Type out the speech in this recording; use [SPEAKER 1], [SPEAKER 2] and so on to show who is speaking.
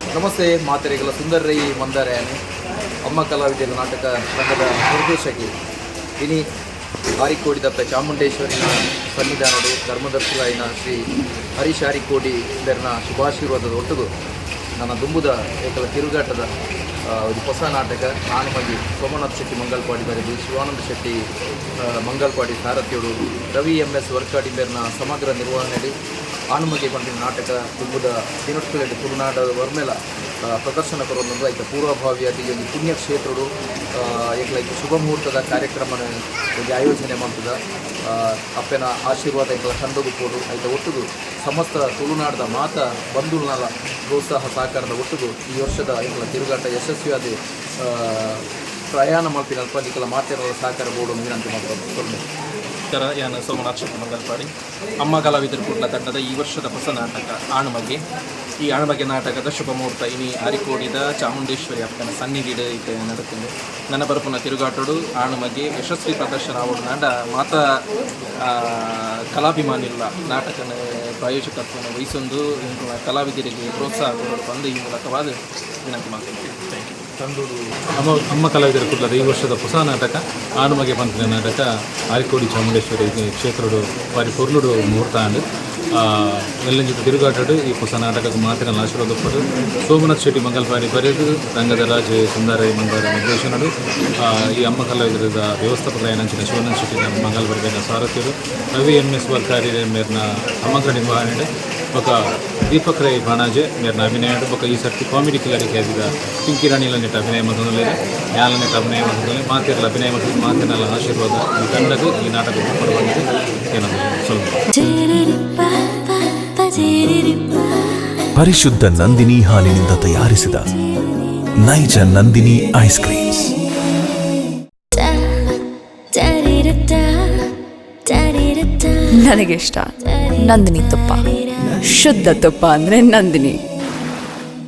[SPEAKER 1] ನಮಸ್ತೆ ಮಾತೆರೆಗಳ ಸುಂದರೈ ಮಂದಾರೆಯಾನಿ ಅಮ್ಮ ಕಲಾವಿದರ ನಾಟಕ ರಂಗದ ನಿರ್ದೇಶಕಿ ಇನಿ ಆರಿಕೋಡಿ ದತ್ತ ಚಾಮುಂಡೇಶ್ವರಿನ ಸನ್ನಿಧಾನಡು ಧರ್ಮದರ್ಶಿಯಾಯಿನ ಶ್ರೀ ಹರೀಶ್ ಆರಿಕೋಡಿ ಇದರ ಶುಭಾಶೀರ್ವಾದದ ಒಟ್ಟಿಗೂ ನನ್ನ ದುಂಬುದ ಏಕಲ ತಿರುಗಾಟದ ಒಂದು ಹೊಸ ನಾಟಕ ನಾನು ಮಗಿ ಸೋಮನಾಥ್ ಶೆಟ್ಟಿ ಮಂಗಲ್ಪಾಡಿ ಬರೆದು ಶಿವಾನಂದ ಶೆಟ್ಟಿ ಮಂಗಲ್ಪಾಡಿ ಸಾರಥಿಯೋಡು ರವಿ MS ವರ್ಕಾಡಿಂಬೆರ್ನ ಸಮಗ್ರ ನಿರ್ವಹಣೆಯಲ್ಲಿ ಆನುಮಗೆ ಬಂದಿನ ನಾಟಕ ದುಂಬುದ ದಿನಟ್ಕಲೆಡ್ ತುಳುನಾಡ ವರ್ಮೆಲ ಪ್ರದರ್ಶನ ಕೊರೊಂದು ಐತ ಪೂರ್ವಭಾವಿಯಾಗಿ ಒಂದು ಪುಣ್ಯಕ್ಷೇತ್ರಡು ಏಕಲೈಕ ಶುಭ ಮುಹೂರ್ತದ ಕಾರ್ಯಕ್ರಮ ಆಯೋಜನೆ ಮಾಡ್ತದ ಅಪ್ಪನ ಆಶೀರ್ವಾದ ಐಕಲ ಕಂಡೋದು ಕೊಡು ಐತ ಒಟ್ಟುದು ಸಮಸ್ತ ತುಳುನಾಡದ ಮಾತ ಬಂಧುಗಳ ಪ್ರೋತ್ಸಾಹ ಸಹಕಾರದ ಒಟ್ಟುದು ಈ ವರ್ಷದ ಐಕಲ ತಿರುಗಾಟ ಯಶಸ್ವಿಯಾದ ಪ್ರಯಾಣ ಮಾಡ್ತೀನಿ ಅಲ್ಪ ನಿಕಲ ಮಾತೆರ ಸಹಕಾರ ಬೋರ್ಡು ವಿನಂತಿ ಮಾಡ್ಕೊಂಡು
[SPEAKER 2] ಯಾನ ಸೋಮನಾಥ್ ಶೆಟ್ಟಿ ಮಂಗಲ್ಪಾಡಿ ಅಮ್ಮ ಕಲಾವಿದರು ಕುಡ್ಲ ತಂಡದ ಈ ವರ್ಷದ ಹೊಸ ನಾಟಕ ಆಣುಮಗೆ ಈ ಆಣುಮಗೆ ನಾಟಕದ ಶುಭ ಮುಹೂರ್ತ ಇನಿ ಆರಿಕೋಡಿದ ಚಾಮುಂಡೇಶ್ವರಿ ಅಪ್ಪನ ಸನ್ನಿಧಿಡ್ ಇತ್ತೆ ನಡುತ್ತದೆ ನನ್ನ ಬರಪುನ ತಿರುಗಾಟೋಡು ಆಣುಮಗೆ ಯಶಸ್ವಿ ಪ್ರದರ್ಶನ ಆವಡು ನಾಡ ಮಾತ ಕಲಾಭಿಮಾನಿಲ್ಲ ನಾಟಕನ ಪ್ರಾಯೋಜಕತ್ವವನ್ನು ವಹಿಸೊಂದು ಕಲಾವಿದರಿಗೆ ಪ್ರೋತ್ಸಾಹ ಕೊಡೋದು ಬಂದು ಈ ಮೂಲಕವಾದ ವಿನಂತಿ ಮಾಡ್ತೀನಿ. Thank you.
[SPEAKER 1] ತಂದೂರು
[SPEAKER 3] ಅಮ್ಮ ಕಲಾವಿದರ ಕುಡ್ಲದ ಈ ವರ್ಷದ ಹೊಸ ನಾಟಕ ಆನುಮಗೆ ಪಂಪಿನ ನಾಟಕ ಆರಿಕೋಡಿ ಚಾಮುಂಡೇಶ್ವರಿ ಕ್ಷೇತ್ರಡು ಬಾರಿ ಪೊರ್ಲುಡು ಮುಹೂರ್ತ ಅಂಡು ಎಲ್ಲಂಜಿ ತಿರುಗಾಟಡು ಈ ಹೊಸ ನಾಟಕಕ್ಕೆ ಮಾತಿನ ಆಶೀರ್ವಾದ ಪಟ್ಟು ಸೋಮನಾಥ್ ಶೆಟ್ಟಿ ಮಂಗಲ್ಪಾಡಿ ಬರೆದು ರಂಗದ ರಾಜೆ ಸುಂದರೈ ಮಂದಾರ ನಿರ್ದೇಶನಡು ಈ ಅಮ್ಮ ಕಲಾವಿದರದ ವ್ಯವಸ್ಥಾಪಕರಾಯನಂಚಿನ ಶಿವಾನಂದ ಶೆಟ್ಟಿ ಮಂಗಲ್ಪಾಡಿ ಸಾರಥ್ಯರು ರವಿ MS ವರ್ಕಾರಿ ಮೇರ್ನ ಸಮಗ್ರ ನಿರ್ವಹಣೆ ఒక దీపక్ రై బాణాజే మీరు అభినయాడు ఒక ఈ సర్తి కామెడీ కిల్లరికి అది పింకీ రాణిలో నెట్ అభినయం అవుతుంది యాల నెట్ అభినయం అవుతుంది మాతేర్ల అభినయం అవుతుంది మాతేర్ల ఆశీర్వాద ఈ ತಂಡకు ಈ ನಾಟಕ ಪಡಬಂದು ಏನದು ಸ್ವಲ್ಪ
[SPEAKER 4] ಪರಿಶುದ್ಧ ನಂದಿನಿ ಹಾಲಿನಿಂದ ತಯಾರಿಸಿದ ನೈಜ ನಂದಿನಿ ಐಸ್ ಕ್ರೀಮ್ಸ್.
[SPEAKER 5] ನನಗೆ ಇಷ್ಟ ನಂದಿನಿ ತುಪ್ಪ. ಶುದ್ಧ ತುಪ್ಪ ಅಂದ್ರೆ ನಂದಿನಿ.